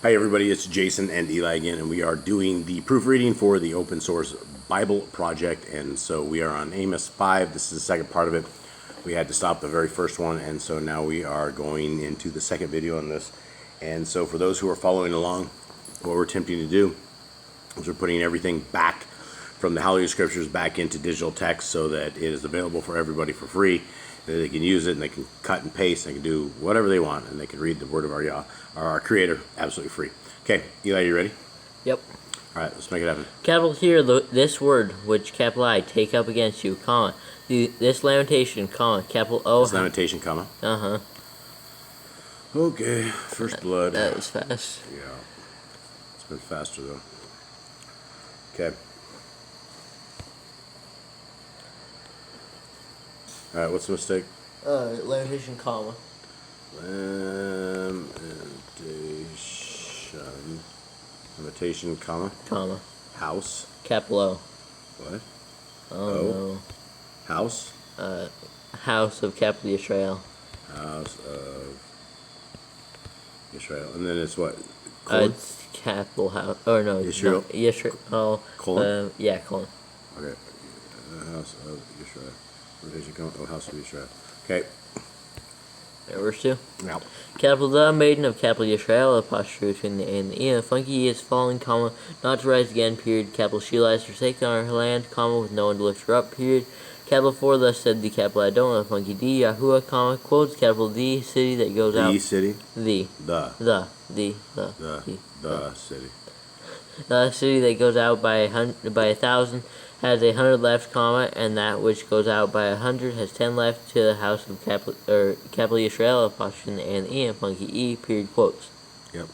Hi everybody, it's Jason and Eli again, and we are doing the proofreading for the open source Bible project, and so we are on Amos 5. This is the second part of it. We had to stop the very first one, and so now we are going into the second video on this. And so for those who are following along, what we're attempting to do is we're putting everything back from the Hallelujah Scriptures back into digital text so that it is available for everybody for free. They can use it and they can cut and paste, they can do whatever they want, and they can read the word of our Yah, or our Creator, absolutely free. Okay, Eli, you ready? Yep. Alright, let's make it happen. Capital here, this word, which capital I take up against you, comma, this lamentation, comma, capital O. This lamentation, comma. Uh-huh. Okay, first blood. That was fast. Yeah. It's been faster, though. Okay. Alright, what's the mistake? Lamentation, comma. Lamentation, comma. Comma. House. Capital O. What? Oh, no. House? House of capital Israel. House of Israel. And then it's what? Colon? It's capital house. Or no. Israel? No, Israel. Oh. Colon? Yeah, colon. Okay. House of Israel. Lamentation, comma. Oh, House of Israel. Okay. Verse 2. Now. Capital the maiden of capital Yisrael, apostrophe between the A and the E. Funky is falling, comma, not to rise again, period. Capital Sheila is forsaken on her land, comma, with no one to lift her up, period. Capital 4, thus said the capital Adon, funky D, Yahuwah, comma, quotes, capital the city that goes out. The city? The The city. The city that goes out by 1,000 has 100 left, comma, and that which goes out by 100 has 10 left to the house of capital Yisrael, apostrophe and E, and funky E, period, quotes. Yep.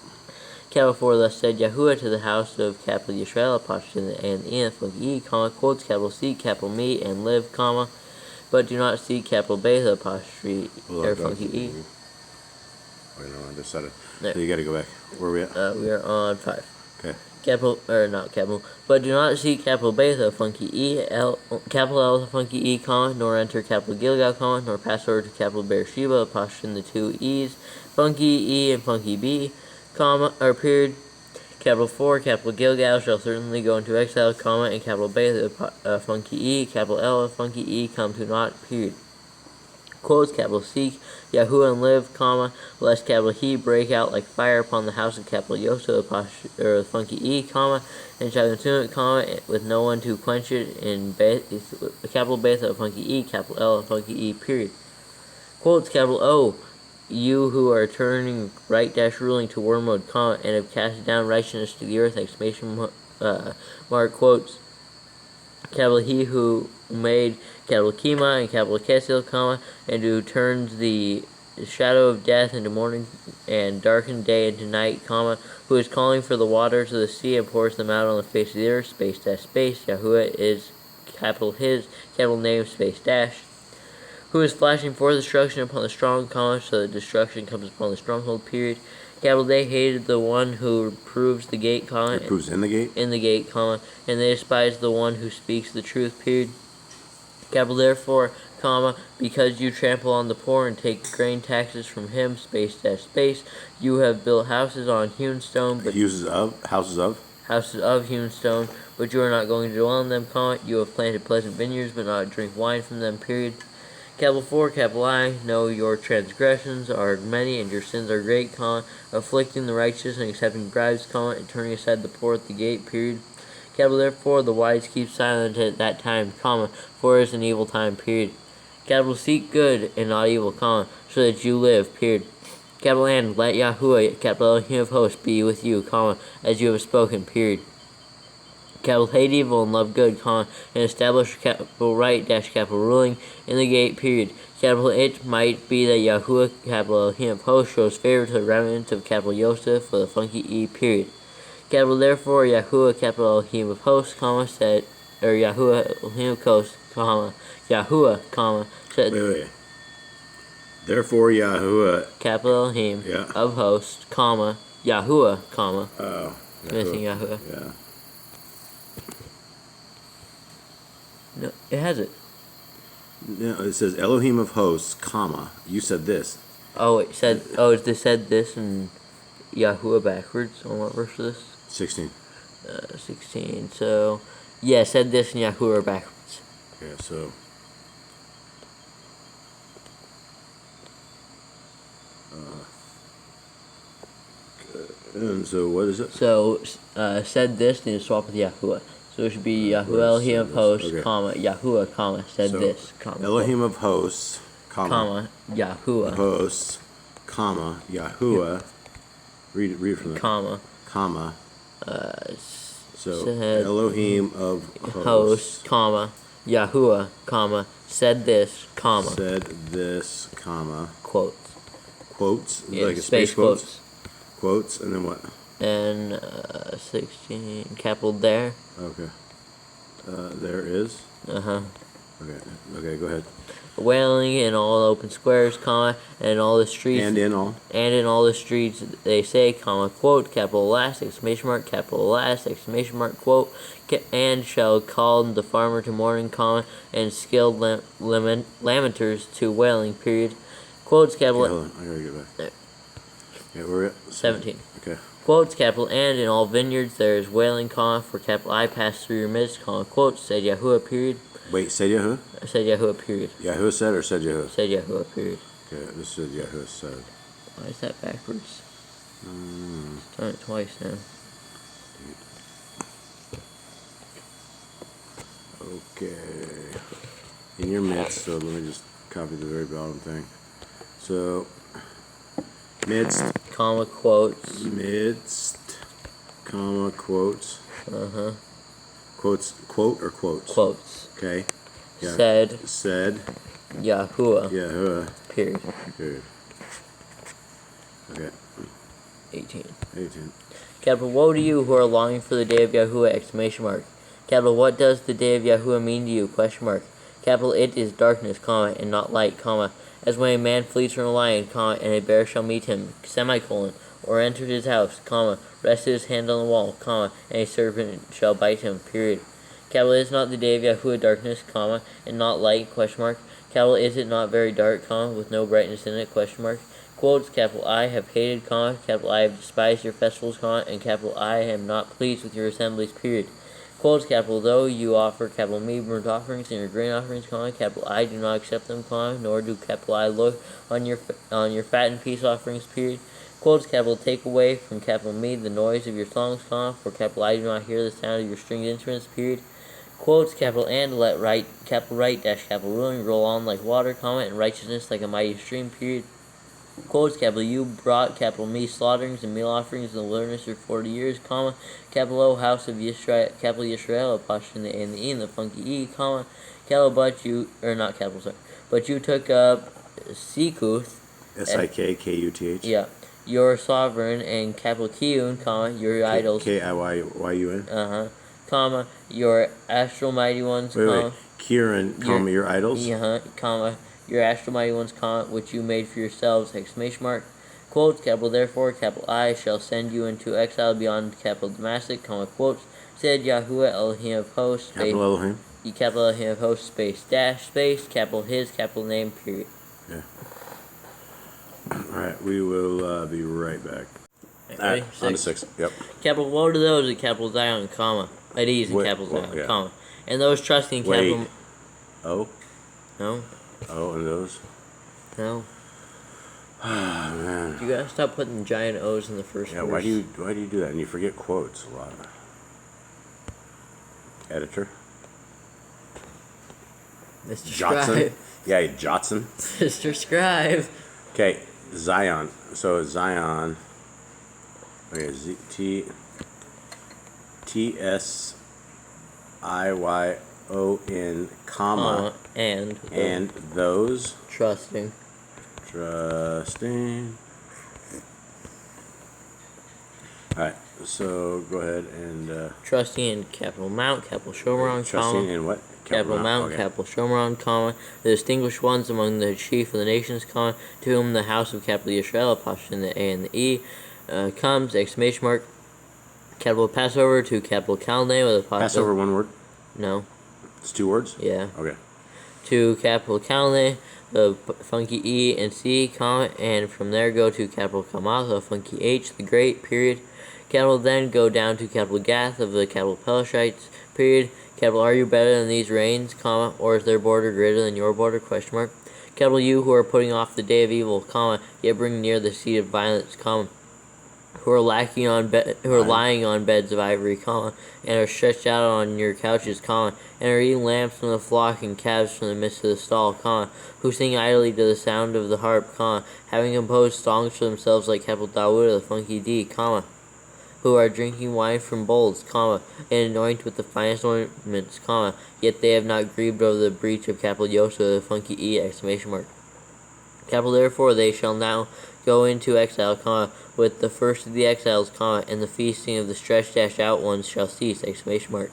Capital 4, thus said Yahuwah to the house of capital Yisrael, apostrophe and E, and funky E, comma, quotes, capital C, capital me, and live, comma, but do not see capital Beth, apostrophe, or funky E. Wait, no, I just said it. No. So you gotta go back. Where are we at? We are on 5. Okay. Capital, or not capital, but do not see capital Beta, funky E, capital L, funky E, comma, nor enter capital Gilgal, comma, nor pass over to capital Beersheba, apostrophe in the two E's, funky E and funky B, comma, or period. Capital 4, capital Gilgal shall certainly go into exile, comma, and capital Beta, funky E, capital L, funky E, come to naught, period. Quotes, capital Seek, Yahuwah and live, comma, lest capital He break out like fire upon the house of capital Yosef, or funky E, comma, and shall consume it, comma, with no one to quench it, in capital Beth of funky E, capital L of funky E, period. Quotes, capital O, you who are turning right dash ruling to war mode, comma, and have cast down righteousness to the earth, exclamation mark, quotes, capital He who made capital Kima and capital Kesil, comma, and who turns the shadow of death into morning and darkened day into night, comma, who is calling for the waters of the sea and pours them out on the face of the earth, space dash space, Yahuwah is capital His, capital name, space dash, who is flashing forth destruction upon the strong, comma, so that destruction comes upon the stronghold, period. Capital they hated the one who reproves the gate, comma, Reproves in the gate? In the gate, comma, and they despise the one who speaks the truth, period. Capital therefore, comma, because you trample on the poor and take grain taxes from him, space dash space, you have built houses on hewn stone, but houses of hewn stone, but you are not going to dwell in them, comma, you have planted pleasant vineyards, but not drink wine from them, period. Capital 4, capital I, know your transgressions are many and your sins are great, comma, afflicting the righteous and accepting bribes, comma, and turning aside the poor at the gate, period. Capital therefore, the wise keep silent at that time, comma, for it is an evil time, period. Capital seek good and not evil, comma, so that you live, period. Capital and let Yahuwah, capital Elohim of hosts, be with you, comma, as you have spoken, period. Capital hate evil and love good, comma, and establish capital right dash capital ruling in the gate, period. Capital it might be that Yahuwah, capital Elohim of hosts, shows favor to the remnant of capital Yosef for the funky E, period. Capital therefore, Yahuwah, capital Elohim of hosts, comma, said, or Yahuwah, Elohim of hosts, comma, Yahuwah, comma, said. Wait. Therefore, Yahuwah, capital Elohim of hosts, comma, Yahuwah, comma. Oh. Missing Yahuwah. Yeah. No, it has it. No, it says Elohim of hosts, comma. You said this. Oh, it said. Oh, it said this, and Yahuwah backwards. On what verse is this? 16. 16. So, yeah, said this in Yahuwah backwards. Yeah, so. And so what is it? So, said this, need to swap with Yahuwah. So it should be Yahuwah Elohim of hosts, okay. comma, Yahuwah, comma, said So, this, comma. Elohim of hosts, comma, Yahuwah. Hosts, comma, Yahuwah. Read it from the Comma. So said Elohim of hosts, comma, Yahuwah, comma, said this, comma. Said this, comma. Quotes. Quotes, Yeah, like a space quotes. Quotes, and then what? And 16, capital there. Okay. There is. Uh-huh. Okay, go ahead. Wailing in all open squares, comma, and in all the streets. And in all. And in all the streets, they say, comma, quote, capital last, exclamation mark, capital last, exclamation mark, quote, and shall call the farmer to mourning, comma, and skilled lamenters to wailing, period. Quotes, capital. Okay, hold on, I gotta get back. There. Yeah, we're at 17. Okay. Quotes, capital, and in all vineyards there is wailing, comma, for capital I pass through your midst, comma, quotes, said Yahuwah, period. Wait, said Yahuwah? Said Yahuwah, period. Yahuwah said or said Yahuwah? Said Yahuwah, period. Okay, this is Yahuwah said. Why is that backwards? Done it twice now. Okay. In your midst, so let me just copy the very bottom thing. So, midst, Comma, quotes. midst, comma, quotes. Uh-huh. Quotes, quote or quotes? Quotes. Okay. Yeah. Said Yahuwah, period. period. Okay. 18. 18. Capital, woe to you who are longing for the day of Yahuwah, exclamation mark. Capital, what does the day of Yahuwah mean to you, question mark. Capital, it is darkness, comma, and not light, comma, as when a man flees from a lion, comma, and a bear shall meet him, semicolon, or entered his house, comma, rested his hand on the wall, comma, and a serpent shall bite him, period. Capital, is not the day of Yahuwah darkness, comma, and not light, question mark. Capital, is it not very dark, comma, with no brightness in it, question mark. Quotes, capital I have hated, comma, capital I have despised your festivals, comma, and capital I am not pleased with your assemblies, period. Quotes, capital, though you offer, capital me, burnt offerings and your grain offerings, comma, capital I do not accept them, comma, nor do capital I look on your fat and peace offerings, period. Quotes, capital, take away from capital me the noise of your songs, comma, for capital I do not hear the sound of your stringed instruments, period. Quotes, capital, and let right, dash, capital, ruling roll on like water, comma, and righteousness like a mighty stream, period. Quotes, capital, you brought, capital, me, slaughterings and meal offerings in the wilderness for 40 years, comma, capital O, house of Yisrael, capital Yisrael, apostrophe in the E and the funky E, comma, capital, but you, or not capital, sorry, but you took up Sikuth, Sikkuth. yeah, your sovereign, and capital Kiyun, comma, your idols, Kiyun, comma, your astral mighty ones, wait, Kieran, comma, your idols, comma, your astral mighty ones, comma, which you made for yourselves, exclamation mark. Quotes, capital, therefore, capital I shall send you into exile beyond capital Damascus, comma, quotes, said Yahuwah Elohim of hosts, space, capital Elohim, capital Elohim of hosts, space, dash, space, capital his, capital name, period. Yeah. Alright, we will be right back. Ready? On to 6. Yep. Capital, woe to those at capital Zion, comma, at ease in capital Zion, yeah. comma, and those trusting in capital... Oh? No? Oh, and those? No. Ah, man. You gotta stop putting giant O's in the first verse. Why do you do that? And you forget quotes a lot. Editor? Mr. Jotson? Scribe. Yeah, Jotson. Mr. Scribe. Okay, Zion. So Zion. Okay, T-S-I-Y-O-N, comma, and those trusting. Alright, so go ahead and Trusting in capital Mount, capital Shomron, trusting comma, in what? capital Mount, okay. capital Shomron, comma, the distinguished ones among the chief of the nations, comma, to whom the house of capital Yisrael, apostrophe in the A and the E, comes, exclamation mark, capital Passover to capital Chaldea with apostrophe. Passover, one word? No. It's 2 words? Yeah. Okay. to capital Kalne, the funky E and C, comma, and from there go to capital Kamal, the funky H, the great, period. Capital then go down to capital Gath of the capital Pelishites, period. Capital are you better than these reigns, comma, or is their border greater than your border, question mark. Capital you who are putting off the day of evil, comma, yet bring near the seat of violence, comma, who are lying on beds of ivory, comma, and are stretched out on your couches, comma, and are eating lambs from the flock and calves from the midst of the stall, comma, who sing idly to the sound of the harp, comma, having composed songs for themselves like capital Dawood, the funky D, comma, who are drinking wine from bowls, comma, and anoint with the finest ornaments, comma, yet they have not grieved over the breach of capital Yosef, the funky E, exclamation mark. Capital therefore they shall now go into exile, comma, with the first of the exiles, comma, and the feasting of the stretched out ones shall cease, exclamation mark.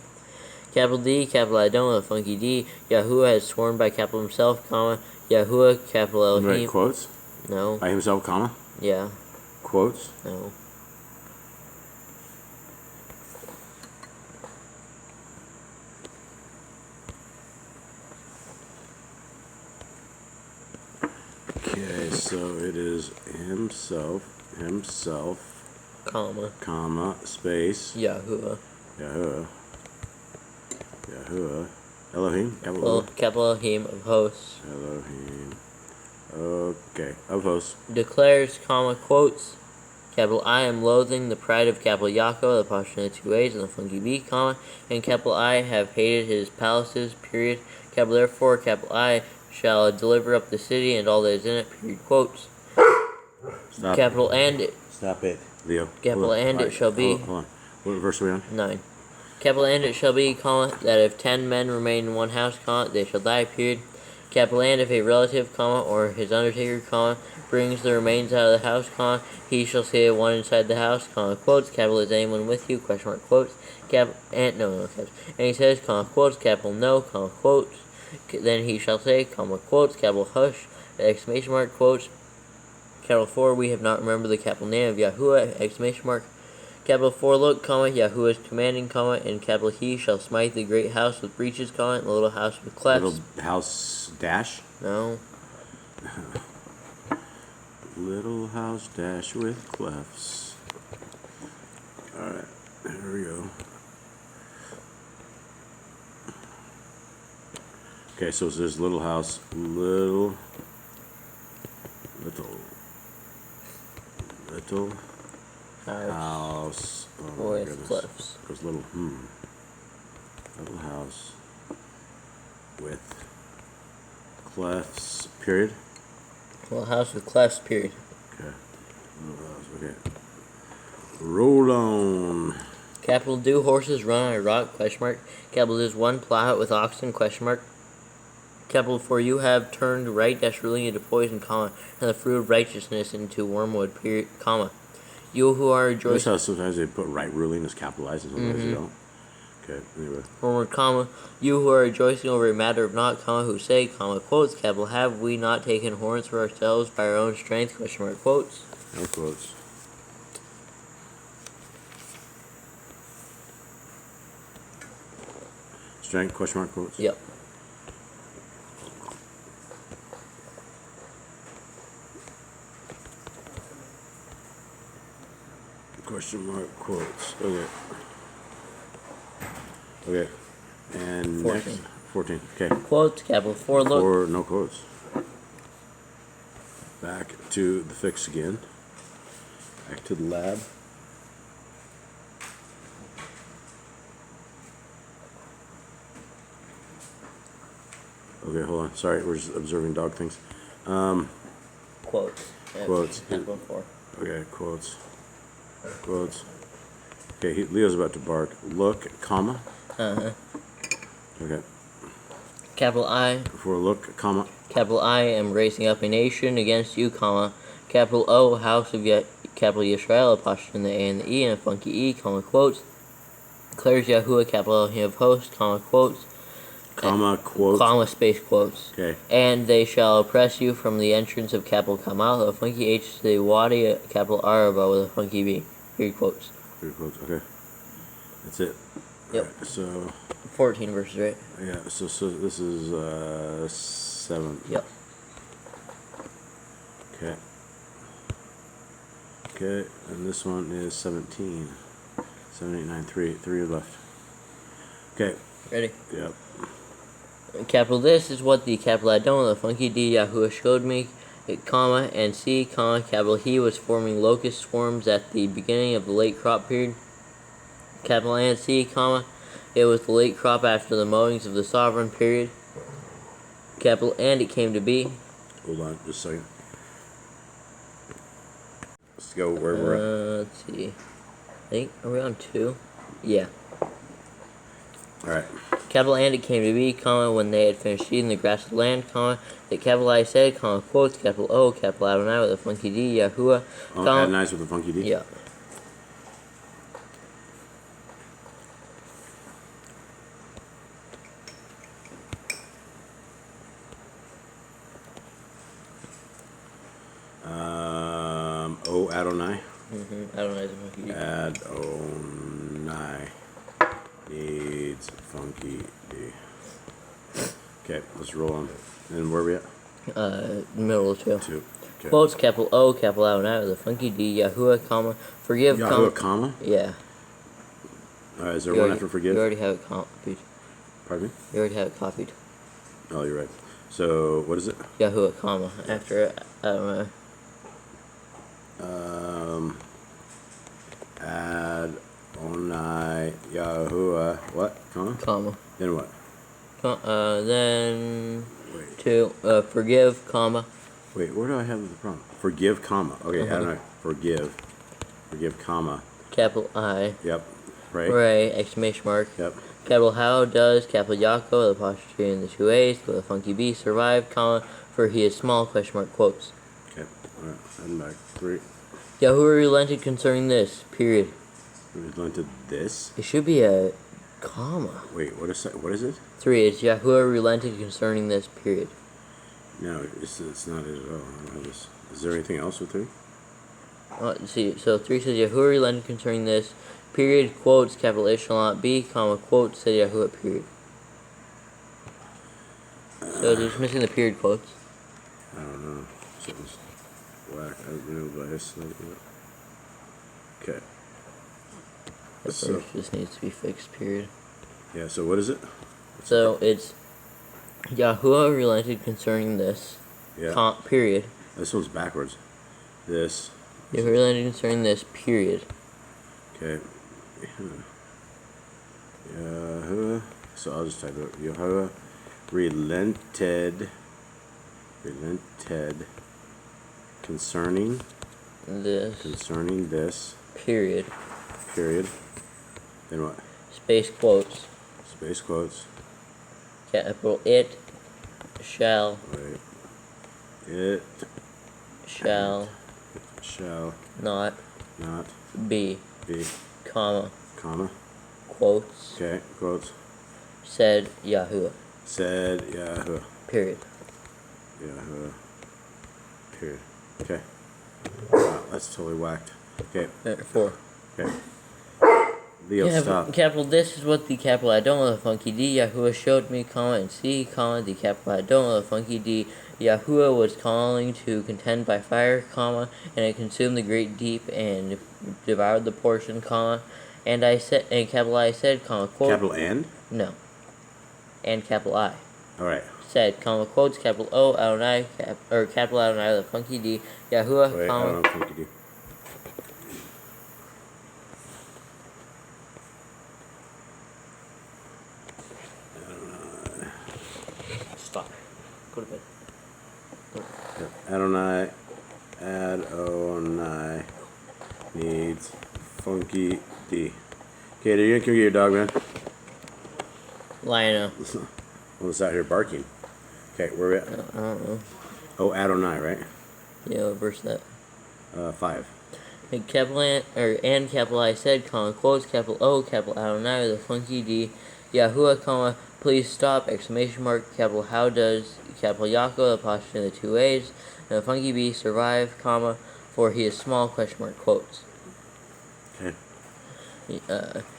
Capital D, capital I don't know, the funky D, Yahuwah has sworn by capital himself, comma, Yahuwah, capital Elohim. Right, quotes? No. By himself, comma? Yeah. Quotes? No. Okay, so it is himself, comma, space, Yahuwah. Yahuwah, Elohim, Capital Elohim of hosts. Elohim, okay, of hosts. Declares, comma, quotes, capital I am loathing the pride of capital Yaakov, the posture in the 2 A's, and the funky B, comma, and capital I have hated his palaces, period. Capital therefore, capital I shall deliver up the city and all that is in it, period, quotes. Stop. Capital and it. Stop it, Leo. Capital and it shall be. Hold on. What verse are we on? 9. Capital and it shall be, comma, that if 10 men remain in one house, comma, they shall die, period. Capital and if a relative, comma, or his undertaker, comma, brings the remains out of the house, comma, he shall say one inside the house, comma, quotes, capital is anyone with you, question mark, quotes, capital, and, no, capital, and he says, comma, quotes, capital no, comma, quotes, then he shall say, comma, quotes, capital hush, exclamation mark, quotes, capital 4, we have not remembered the capital name of Yahuwah, exclamation mark, capital 4, look, comma, Yahuwah is commanding, comma, and capital he shall smite the great house with breaches, comma, and the little house with clefts. Little house dash? No. Little house dash with clefts. Alright, there we go. Okay, so it says little house, little house. Oh my With goodness. clefts. Goes little house with clefts, period. Little house with clefts, period. Okay. Little house, okay. Roll on. Capital do horses run on a rock, question mark. Capital is one plow with oxen, question mark. Capital for you have turned right dash ruling into poison, comma, and the fruit of righteousness into wormwood, period, comma. You who are Notice rejoicing. how sometimes they put right ruling as capitalized and sometimes they don't. Okay, anyway. Wormwood, comma. You who are rejoicing over a matter of naught, comma, who say, comma, quotes, capital, have we not taken horns for ourselves by our own strength, question mark, quotes. No quotes. Strength, question mark, quotes? Yep. Question mark, quotes. Okay. Okay. And 14. next. 14. Okay. Quotes, capital, for look. Or no quotes. Back to the fix again. Back to the lab. Okay, hold on. Sorry, we're just observing dog things. Quotes. Quotes. Capital 4. Okay, quotes. Quotes. Okay, Leo's about to bark. Look, comma. Uh-huh. Okay. Capital I. For look, comma. Capital I am raising up a nation against you, comma. Capital O, house of capital Yisrael, apostrophe in the A and the E, and a funky E, comma, quotes. Declares Yahuwah, capital Elohim of hosts, comma, quotes. Comma, quotes. Comma, space, quotes. Okay. And they shall oppress you from the entrance of capital Kamal, a funky H to the Wadi, capital Araba with a funky B. Period, quotes. Period, quotes. Okay. That's it. Yep. Alright, so 14 verses, right? yeah, so this is 7. Yep. Okay. Okay, and this one is 17. 7, 8, 9, 3 left. Okay. Ready? Yep. Capital this is what the capital I don't, the funky D Yahuwah showed me, comma, and C, comma, capital he was forming locust swarms at the beginning of the late crop period. Capital and C, comma, it was the late crop after the mowings of the sovereign period. Capital and it came to be. Hold on just a second. Let's go where we're at. Let's see. I think, are we on 2? Yeah. Alright. Capital and it came to be, comma, when they had finished eating the grass of the land, comma, that capital I said, comma, quotes, capital O, capital Adonai with a funky D, Yahuwah, Oh, comma. Adonai's with a funky D? Yeah. O Adonai. Adonai's a funky D. Adonai needs funky D. Okay, let's roll on. And where are we at? Middle of 2. 2. Okay. Quotes, capital O, capital Adonai with a funky D, Yahuwah, comma, forgive, Yahuwah, comma? Yeah. Alright, is there one after forgive? You already have it copied. Pardon me? You already have it copied. Oh, you're right. So, what is it? Yahuwah, comma, after Adonai. Adonai, Yahuwah, what? Comma? Comma. Then what? Then Wait. 2, forgive, comma. Wait, where do I have the problem? Forgive, comma. Okay, Uh-huh. Adonai, forgive. Forgive, comma. Capital I. Yep. Pray. Pray, exclamation mark. Yep. Capital how does, capital Yaakov, the apostrophe in the 2 A's, with a funky B, survive, comma, for he is small, question mark, quotes. Okay, alright, I'm back. 3. Yahuwah relented concerning this, period. We relented this. It should be a comma. Wait, what is it? 3 is Yahuwah relented concerning this, period. No, it's not it at all. I don't have this. Is there anything else with 3? Let's see, so 3 says Yahuwah relented concerning this, period, quotes, capital A shall not be, comma, quotes, said Yahuwah, period. So just missing the period quotes. I don't know. Something's whack. I don't know by his slate yet. Okay. That So- verse just needs to be fixed, period. Yeah, so what is it? So it's Yahuwah relented concerning this, Yeah. period. This one's backwards. This. Yahuwah relented concerning this, period. Okay. Yahuwah. So I'll just type it. Yahuwah relented concerning this, Period. period. Then what? Space quotes. Space quotes. Capital it shall Wait. It shall not not be, be, comma, quotes, okay, quotes, said Yahuwah, said Yahuwah, period. Yahuwah, period. Okay. Wow, that's totally whacked. Okay, 4. okay. Leo, stop. Capital this is what the capital I don't know the funky D Yahuwah showed me, comma, and C, comma, the capital I don't know the funky D Yahuwah was calling to contend by fire, comma, and it consumed the great deep and devoured the portion, comma, and capital I said, comma, quote. Capital and? No. And capital I. Alright. Said, comma, quotes, capital O, Adonai, capital Adonai, the funky D, Yahuwah, Wait, I comma. don't know what you do. Stop. Go to bed. Adonai needs funky D. Okay, are you gonna come get your dog, man? Lionel. Well, it's out here barking. Okay, where are we at? I don't know. Oh, Adonai, right? Yeah, what verse that? 5. And capital I said, comma, quotes, capital O, capital Adonai, the funky D, Yahuwah, comma, please stop, exclamation mark, capital how does, capital Yaakov, apostrophe in the 2 A's, and the funky B survive, comma, for he is small, question mark, quotes. Okay.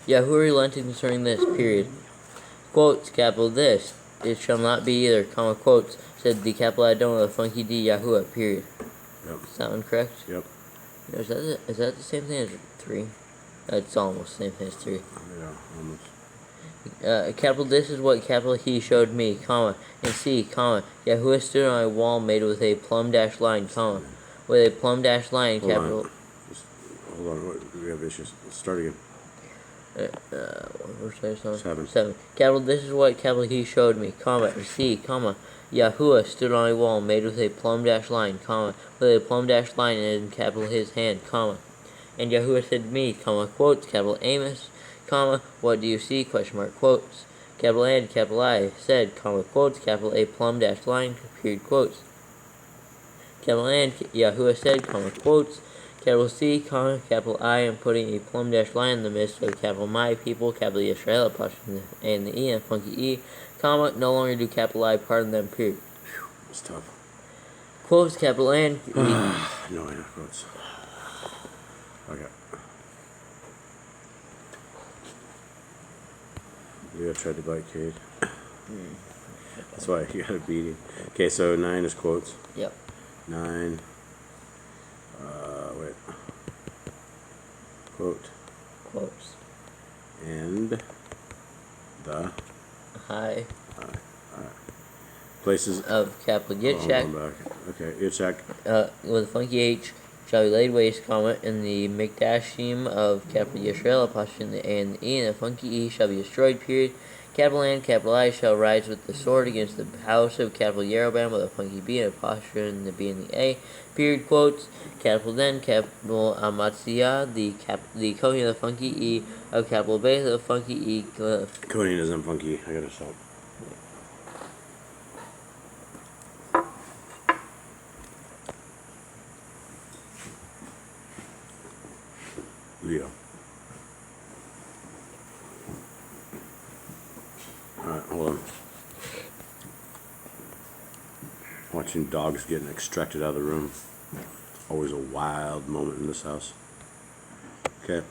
Yahuwah relented concerning this, period. Quotes, capital this. It shall not be either, comma, quotes, said the capital Adon of the funky D Yahuwah, period. Yep. Sound correct? Yep. Is that the same thing as 3? It's almost the same thing as 3. Yeah, almost. Capital this is what capital he showed me, comma, and see, comma, Yahuwah stood on a wall made with a plumb dash line, comma, with a plumb dash line, capital. Hold on, we have issues. Let's start again. Seven. Capital this is what capital he showed me, comma, and see, comma, Yahuwah stood on a wall made with a plumb dash line, comma, with a plumb dash line in capital his hand, comma, and Yahuwah said to me, comma, quotes, capital Amos, comma, what do you see, question mark, quotes, capital and, capital I, said, comma, quotes, capital a plumb dash line, period, quotes, capital and, Yahuwah said, comma, quotes, capital C, comma, capital I am putting a plumb dash line in the midst of capital my people, capital Yisrael, apostrophe and the E and funky E, comma, no longer do capital I pardon them, period. It's tough. Quotes, capital and, no, I know quotes. Okay. You gotta try to bite Cade. That's why you gotta beat him. Okay, so 9 is quotes. Yep. 9. Wait. Quote. Quotes. And the High. Alright. Places Of capital Yitzhak. Okay, Yitzhak. With a funky H shall be laid waste, comma, in the Mikdashim of capital Yisrael, apostrophe in the A and the E, and the funky E shall be destroyed, period. Capital N, capital I shall rise with the sword against the house of capital Yeroboam with a funky B and apostrophe in the B and the A, period, quotes, capital then, capital Amatzia, the Kohen of the funky E of capital Beth of the funky E, Conan isn't funky. I gotta stop. Leo. Alright, hold on. Watching dogs getting extracted out of the room. Always a wild moment in this house. Okay.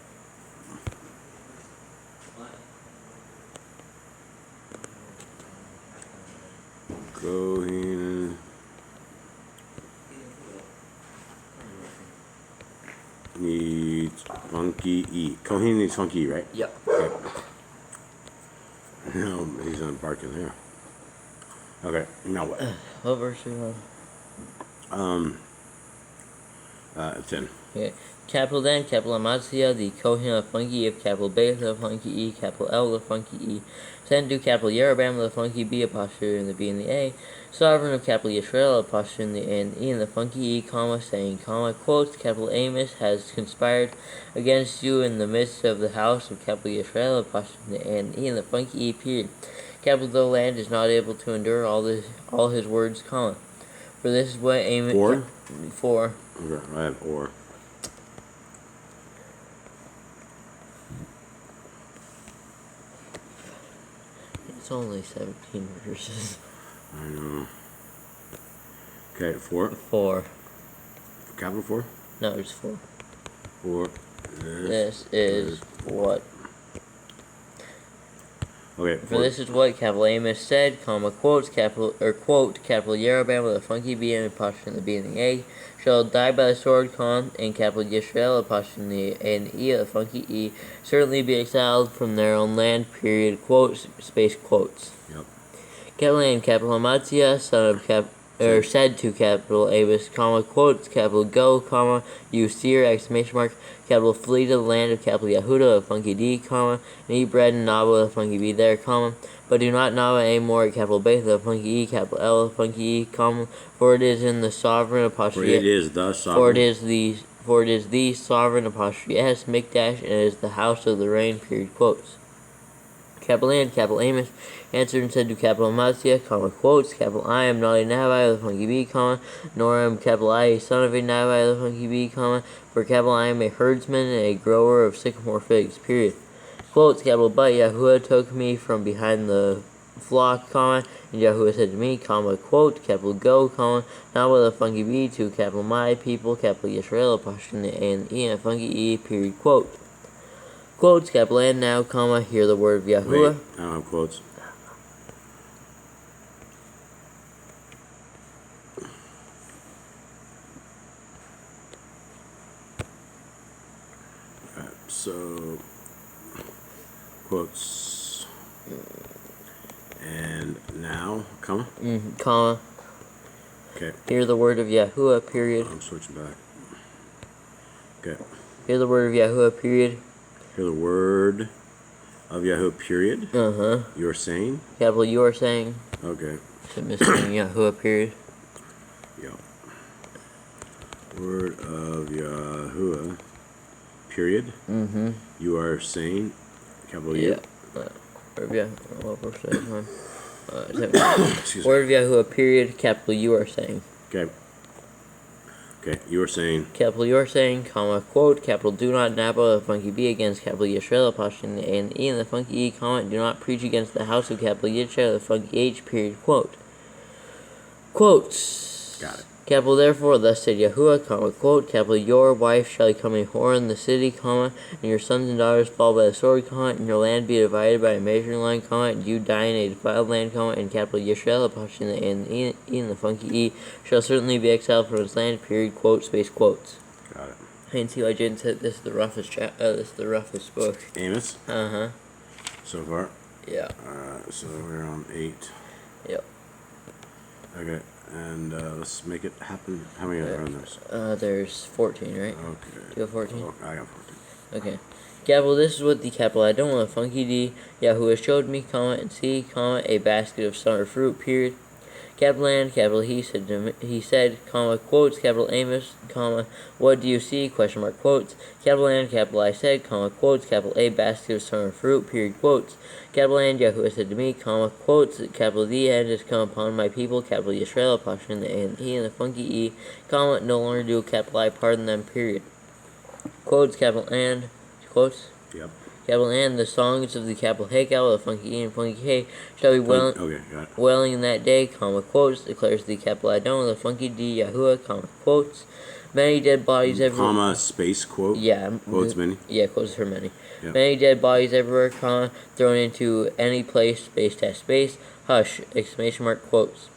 Kohen needs funky E. Kohen needs funky E, right? Yep. Okay. No, he's not barking there. Okay, now what? What verse are you on? 10. Okay. Capital then, capital Amatzia, the Kohen of funky E of capital Beth of funky E, capital L of funky E, sent to capital Yeroboam of the funky B, apostrophe in the B and the A, sovereign of capital Yisrael, apostrophe in the A and the E, and the funky E, comma, saying, comma, quotes, capital Amos has conspired against you in the midst of the house of capital Yisrael, apostrophe in the A and the E, and the funky E, period. Capital the land is not able to endure all his words, comma. For this is what Amos... 4. Okay, I have or. It's only 17 verses. I know. Okay, 4. 4. Capital 4? No, it's 4. 4. This is what... Okay, For this is what capital Amos said, comma, quotes, capital, or quote, capital Yeroboam with a funky B and apostrophe in the B and the A, shall die by the sword, comma, and capital Yisrael, apostrophe in the A and the E, the funky E, certainly be exiled from their own land, period, quotes, space, quotes. Yep. Capital A and capital Amatzia, son of said to capital Amos, comma, quotes, capital go, comma, you seer, exclamation mark, capital flee to the land of capital Yehuda, of funky D, comma, and eat bread and nava, of funky B there, comma, but do not nava anymore at capital Beth, of funky E, capital L, of funky E, comma, for it is in the sovereign apostrophe. For it is the sovereign. For it is the sovereign apostrophe S, Mikdash, and it is the house of the reign, period, quotes. Capital A and capital Amos answered and said to capital Amatzia, comma, quotes, capital I am not a Navite of the funky B, comma, nor am capital I a son of a Navite of the funky B, comma, for capital I am a herdsman and a grower of sycamore figs, period. Quotes, capital but Yahuwah took me from behind the flock, comma, and Yahuwah said to me, comma, quote, capital go, comma, not with a funky B to capital my people, capital Yisrael, apostrophe in the A and the E, and a funky E, period, quote. Quotes, capital and now, comma, hear the word of Yahuwah. Wait, I don't have quotes. Alright, so quotes and now, comma. Comma, Okay, hear the word of Yahuwah, period. I'm switching back. Okay, Hear the word of Yahuwah, period. hear the word of Yahoo, period. You're saying? Capital, you are saying. Okay, So missing Yahuwah, period. yeah. Word of Yahuwah, period. You are saying, capital U. Yeah. Word of Yahuwah, what we're saying, Excuse me. Word of Yahuwah, period. Capital, you are saying. Okay. Okay, you were saying. Capital, you are saying, comma, quote, capital, do not nabba the funky B against capital Yisrael, apostrophe the A and the E and the funky E, comma, do not preach against the house of capital Yisrael, the funky H, period, quote. Quotes. Got it. Capital, therefore, thus said Yahuwah, comma, quote, capital, your wife shall become a whore in the city, comma, and your sons and daughters fall by the sword, comma, and your land be divided by a measuring line, comma, and you die in a defiled land, comma, and capital Yisrael, apostrophe the A and the E and the funky E, shall certainly be exiled from his land, period, quote, space quotes. Got it. I can see why Jaden said this is the roughest this is the roughest book. Amos, so far. Yeah. So we're on 8. Yep. Okay, and let's make it happen. How many are on this? There's 14, right? Okay. You have 14? Oh, I got 14. Okay. Capital, this is what the capital I don't want funky D, Yahuwah showed me, comma, and C, comma, a basket of summer fruit, period. Capital and capital he said, comma, quotes, capital Amos, comma, what do you see, question mark, quotes, capital and capital I said, comma, quotes, capital A, basket of summer fruit, period, quotes, capital and Yahuwah said to me, comma, quotes, capital the end has come upon my people, capital Yisrael, apostrophe the A and the E and the funky E, comma, no longer do capital I pardon them, period. Quotes, capital and, quotes, Yep. capital and the songs of the capital Hakel, the funky E and funky K, shall be Okay, got it. wailing in that day, comma, quotes, declares the capital Adon, the funky D, Yahuwah, comma, quotes, many dead bodies everywhere. Comma, space, quote. Yeah. Quotes many. Yeah, quotes for many. Yep. Many dead bodies everywhere, comma, thrown into any place, space test space, hush, exclamation mark, quotes.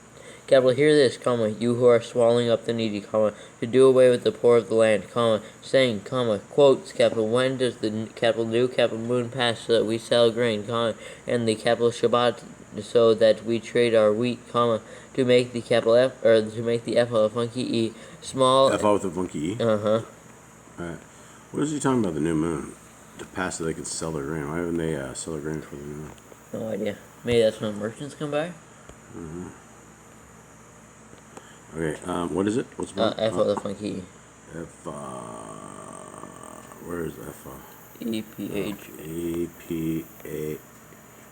Capital, hear this, comma, you who are swallowing up the needy, comma, to do away with the poor of the land, comma, saying, comma, quotes, capital, when does the capital new capital moon pass so that we sell grain, comma, and the capital Shabbat so that we trade our wheat, comma, to make the capital F, or to make the F of a funky E small. F with a funky E? Uh-huh. Alright. What is he talking about the new moon? To pass so they can sell their grain. Why wouldn't they sell their grain for the new moon? No idea. Maybe that's when merchants come by? Okay, what is it? What's the F of the funky E. F, where is F? E-P-H. A-P-A...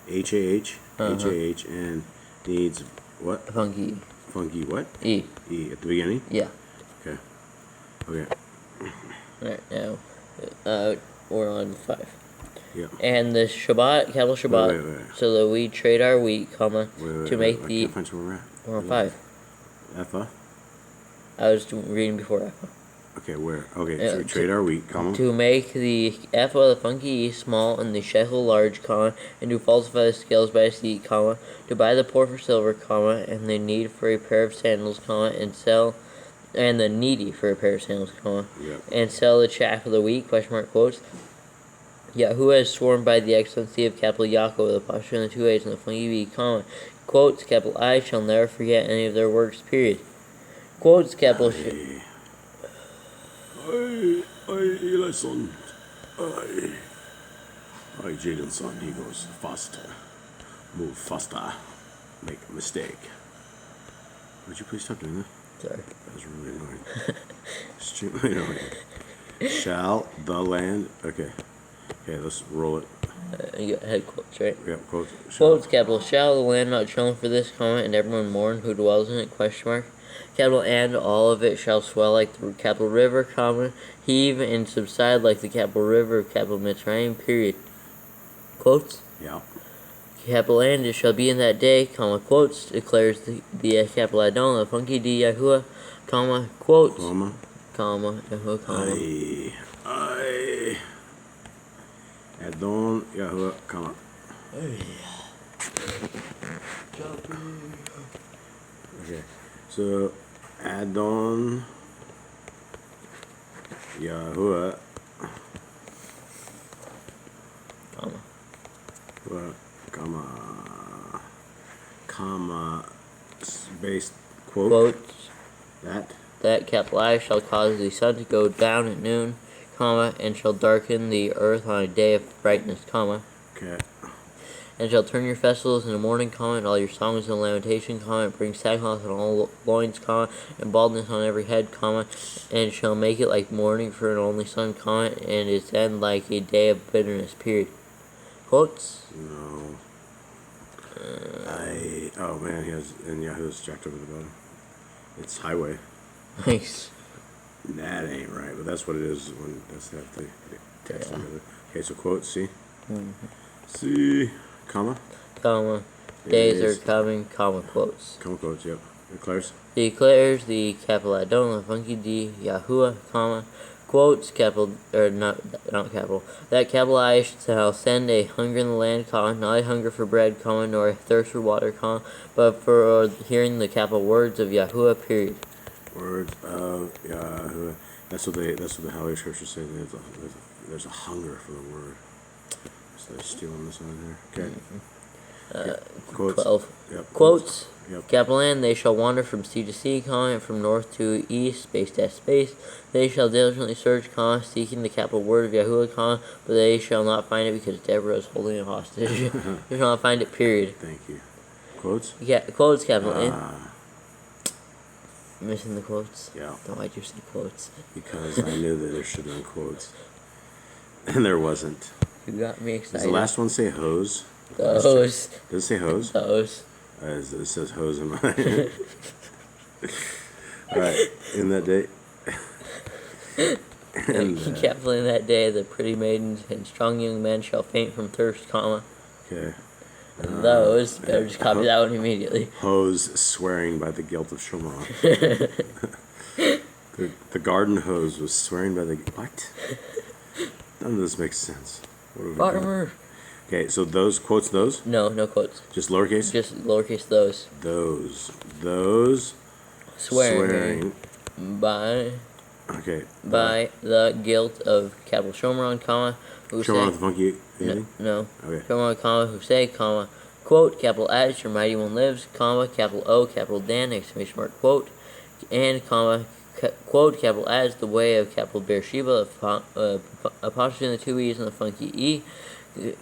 H-A-H? H-A-H, and needs what? Funky E. Funky what? E. E at the beginning? Yeah. Okay. Okay. Alright, now, we're on 5. Yeah. And the Shabbat, capital Shabbat, Wait. so that we trade our wheat, comma, to make I the. can't find where we're at. We're on 5. F? I was reading before F. Okay, where? Okay, so we trade our wheat, comma. To make the F of the funky E small and the shekel large, comma, and to falsify the scales by deceit, comma, to buy the poor for silver, comma, and the need for a pair of sandals, comma, and the needy for a pair of sandals, comma, Yep. and sell the chaff of the wheat, question mark, quotes. Yahuwah has sworn by the excellency of capital Yaakov, the apostrophe and the 2 A's and the funky B, comma, quotes, capital I shall never forget any of their works, period. Quotes, capital Eli's son. Jaden's son. He goes faster. Move faster. Make a mistake. Would you please stop doing that? Sorry. That was really annoying. Extremely annoying. Shall the land... Okay, let's roll it. You got head quotes, right? Yep, quotes. Quotes, capital, shall the land not tremble for this, comma, and everyone mourn who dwells in it, question mark. Capital, and all of it shall swell like the capital river, comma, heave and subside like the capital river of capital Mitzrayim, period. Quotes. Yeah. Capital, and it shall be in that day, comma, quotes, declares the capital Adon, the funky D Yahuwah, comma, quotes, comma, Yahuwah, comma. Aye. Yahuwah, comma. Okay, so Adon Yahuwah, comma, space, quote, that capital I shall cause the sun to go down at noon, comma, and shall darken the earth on a day of brightness, comma. Okay. And shall turn your festivals in the morning, comma, and all your songs in lamentation, comma, and bring sackcloth on all loins, comma, and baldness on every head, comma, and shall make it like mourning for an only son, comma, and its end like a day of bitterness, period. Quotes? No. Oh man, he has, and Yahoo's jacked over the bottom. It's highway. Nice. That ain't right, but that's what it is when that's the text together. Okay, so quote, see? See, comma? Comma. Days are coming, comma, quotes. Comma quotes, yep. Declares? Declares the capital Adon, funky D, Yahuwah, comma, quotes, capital, or not capital, that capital I shall send a hunger in the land, comma, not a hunger for bread, comma, nor a thirst for water, comma, but for hearing the capital words of Yahuwah, period. Words of Yahuwah. That's what the Holy Scriptures say. There's a hunger for the word. So they're stealing this on here. Okay. Okay. Quotes. 12. Yep. Quotes. Yep. Capital N, they shall wander from sea to sea, comma, and from north to east, space dash space. They shall diligently search, comma, seeking the capital word of Yahuwah, comma, but they shall not find it because Deborah is holding it hostage. They shall not find it, period. Thank you. Quotes? Yeah, quotes, capital N. Missing the quotes? Yeah. Then why'd you say quotes? Because I knew that there should have been quotes. And there wasn't. You got me excited. Does the last one say hose? Those. Does it say hose? Those. It says hose in mine. Alright, in that day. Capital in that day, the pretty maidens and strong young men shall faint from thirst, comma. Okay. Those. Better just copy that one immediately. Hose swearing by the guilt of Shomron. the garden hose was swearing by the... What? None of this makes sense. Farmer. Okay, so those, quotes those? No quotes. Just lowercase? Just lowercase those. Those. Swearing. By... Okay. By the guilt of capital Shomron, comma, who Shomron say... the funky... No. Okay. Comma, who say, comma, quote, capital as your mighty one lives, comma, capital O, capital Dan, exclamation mark, quote, and, comma, quote, capital as the way of capital Beersheba, apostrophe in the two E's and the funky E,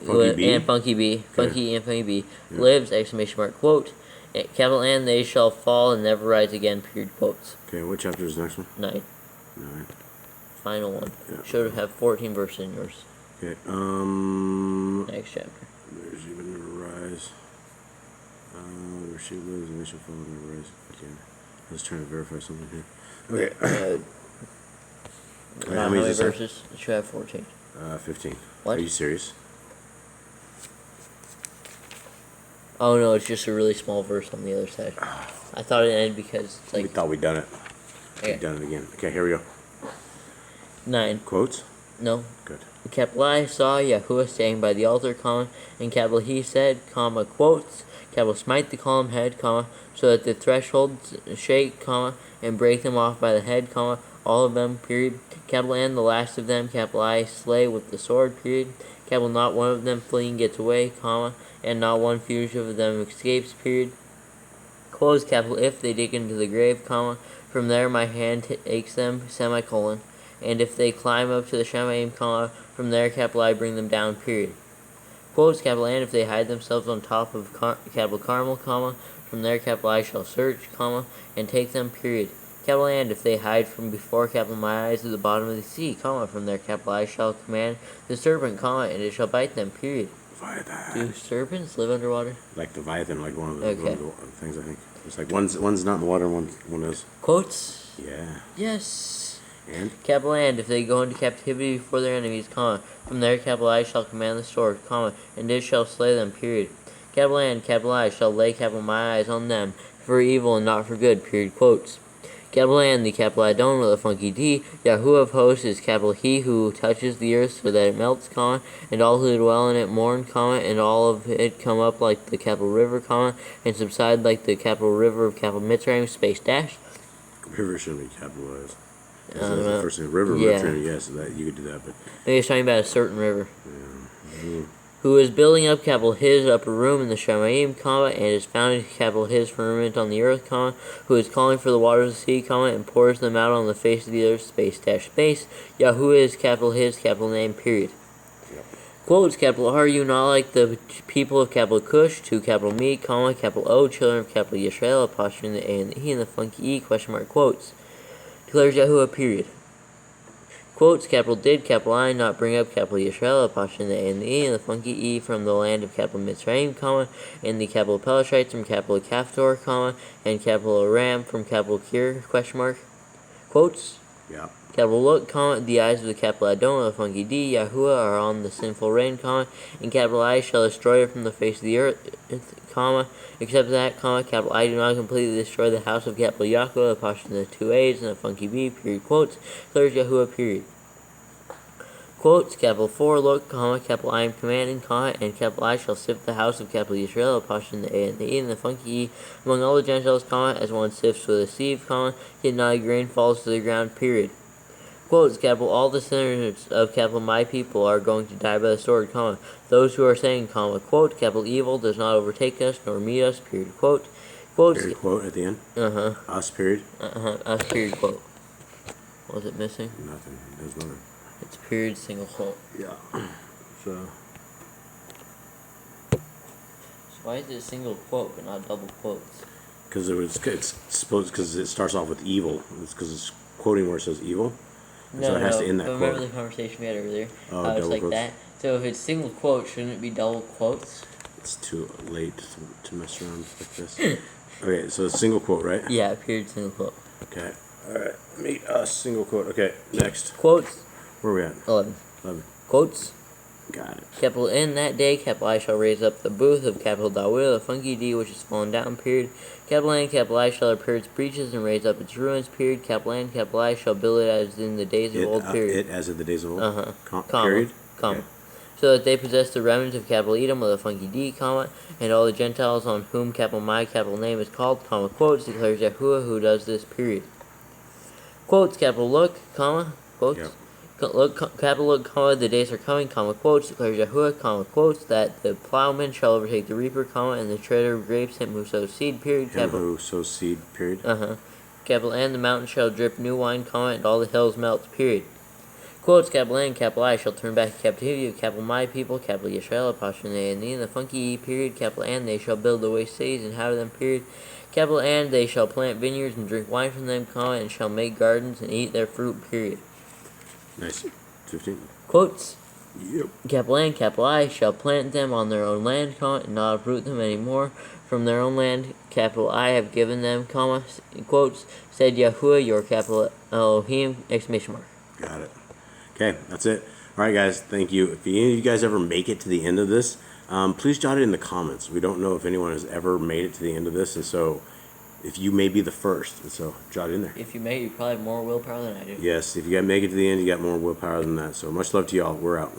Funky B? and funky B, Okay. funky E and funky B, lives, exclamation mark, quote, capital and they shall fall and never rise again, period, quotes. Okay, what chapter is the next one? 9. 9. Final one. Yeah. Should have 14 verses in yours. Okay, Next chapter. there's even never rise. Where she lives and they shall fall and never rise again. I was trying to verify something here. Okay. How many verses? It should have 14. 15. What? Are you serious? Oh no, it's just a really small verse on the other side. I thought it ended because it's We like thought we'd done it. Okay. We've done it again. Okay, here we go. 9. Quotes? No. Good. Capital I saw Yahuwah standing by the altar, comma, and capital he said, comma, quotes, capital smite the column head, comma, so that the thresholds shake, comma, and break them off by the head, comma, all of them, period. Capital N, the last of them, capital I, slay with the sword, period. Capital not one of them fleeing gets away, comma, and not one fugitive of them escapes, period. Close capital if they dig into the grave, comma, from there my hand takes them, semicolon. And if they climb up to the Shemaim, comma, from there, capital I, bring them down, period. Quotes, capital and if they hide themselves on top of capital Carmel, comma, from there, capital I shall search, comma, and take them, period. Capital and if they hide from before, capital my eyes at the bottom of the sea, comma, from there, capital I shall command the serpent, comma, and it shall bite them, period. Leviathan. Do serpents live underwater? Like Leviathan, like one of the things, I think. It's like one's not in the water and one is. Quotes? Yeah. Yes. And? Capital and if they go into captivity before their enemies, comma, from there, capital I shall command the sword, comma, and it shall slay them, period. Capital and capital I shall lay capital my eyes on them for evil and not for good, period, quotes. Capital N, the capital Adon with a funky D. Yahuwah of hosts is capital He who touches the earth so that it melts, comma, and all who dwell in it mourn, comma, and all of it come up like the capital river, comma, and subside like the capital river of capital Mitzrayim, space dash. River shouldn't be capitalized. That's the first thing. River, yeah. Mitzrayim, yes, that you could do that, but I think it's talking about a certain river. yeah. Who is building up capital His upper room in the Shamayim, comma, and is founded capital His firmament on the earth, comma, who is calling for the waters of the sea, comma, and pours them out on the face of the earth, space dash space. Yahuwah is capital His capital name, period. Yep. Quotes, capital Are you not like the people of capital Cush, to capital Me, comma, capital O, children of capital Yisrael, apostrophe the A and the E and the funky E, question mark, quotes. Declares Yahuwah, period. Quotes, capital Did capital I not bring up capital Yisrael, apostrophe the A and the E and the funky E from the land of capital Mitzrayim, comma, and the capital Pelashites from capital Caphtor, comma, and capital Aram from capital Kir, question mark. Quotes, Yeah. capital Look, comma, the eyes of the capital Adon, the funky D, Yahuwah are on the sinful rain, comma, and capital I shall destroy it from the face of the earth, comma, except that, comma, capital I do not completely destroy the house of capital Yaakov, apostrophe the two A's and the funky B, period, quotes, declares Yahuwah, period. Quotes, capital 4, look, comma, capital I am commanding, comma, and capital I shall sift the house of capital Yisrael, apostrophe the A and the E and the funky E, among all the Gentiles, comma, as one sifts with a sieve, comma, yet not a grain falls to the ground, period. Quotes, capital all the sinners of capital my people are going to die by the sword, comma, those who are saying, comma, quote, capital evil does not overtake us nor meet us, period, quote. Quotes, Period, quote at the end. Us, period. Us, period, quote. Was it missing? Nothing. There's nothing. It's period, single quote. Yeah. So Why is it a single quote but not double quotes? because it's supposed because it starts off with evil. It's because it's quoting where it says evil. No, so it has to end that but remember quote. the conversation we had earlier? Oh, How it's double like quotes. that. So if it's single quote, shouldn't it be double quotes? It's too late to mess around like this. Okay, so it's single quote, right? Yeah, period, single quote. Okay. All right. Meet us. Single quote. Okay. Next. Quotes. Where are we at? 11. 11. Quotes. Got it. Capital In that day, capital I shall raise up the booth of capital Dawil, a funky D which is fallen down, period. Capital N, capital I shall repair its breaches and raise up its ruins, period. Capital N, capital I shall build it as in the days of old, period. It as in the days of old. Comma. Period. Comma. Okay. So that they possess the remnant of capital Edom with a funky D, comma, and all the Gentiles on whom capital my capital name is called, comma, quotes, declares Yahuwah who does this, period. Quotes, capital Look, comma, quotes. Yep. Capital Look, comma, the days are coming, comma, quotes, declares Yahuwah, comma, quotes, that the plowman shall overtake the reaper, comma, and the treader of grapes him who sows seed, period. Him who sows seed, period. Capital N, the mountain shall drip new wine, comma, and all the hills melt, period. Quotes, capital N, capital I shall turn back the captivity of capital my people, capital Yisrael, apostrophe A and the E, and the funky E, period. Capital N, they shall build the waste cities and inhabit them, period. Capital N, they shall plant vineyards and drink wine from them, comma, and shall make gardens and eat their fruit, period. Nice. 15. Quotes. Yep. Capital N, capital I shall plant them on their own land, comma, and not uproot them any more from their own land. Capital I have given them, comma, quotes, said Yahuwah, your capital Elohim, exclamation mark. Got it. Okay, that's it. All right, guys, thank you. If any of you guys ever make it to the end of this, please jot it in the comments. We don't know if anyone has ever made it to the end of this, and so if you may be the first, and so jot it in there. If you may, you probably have more willpower than I do. Yes, if you got to make it to the end, you got more willpower than that. So much love to y'all. We're out.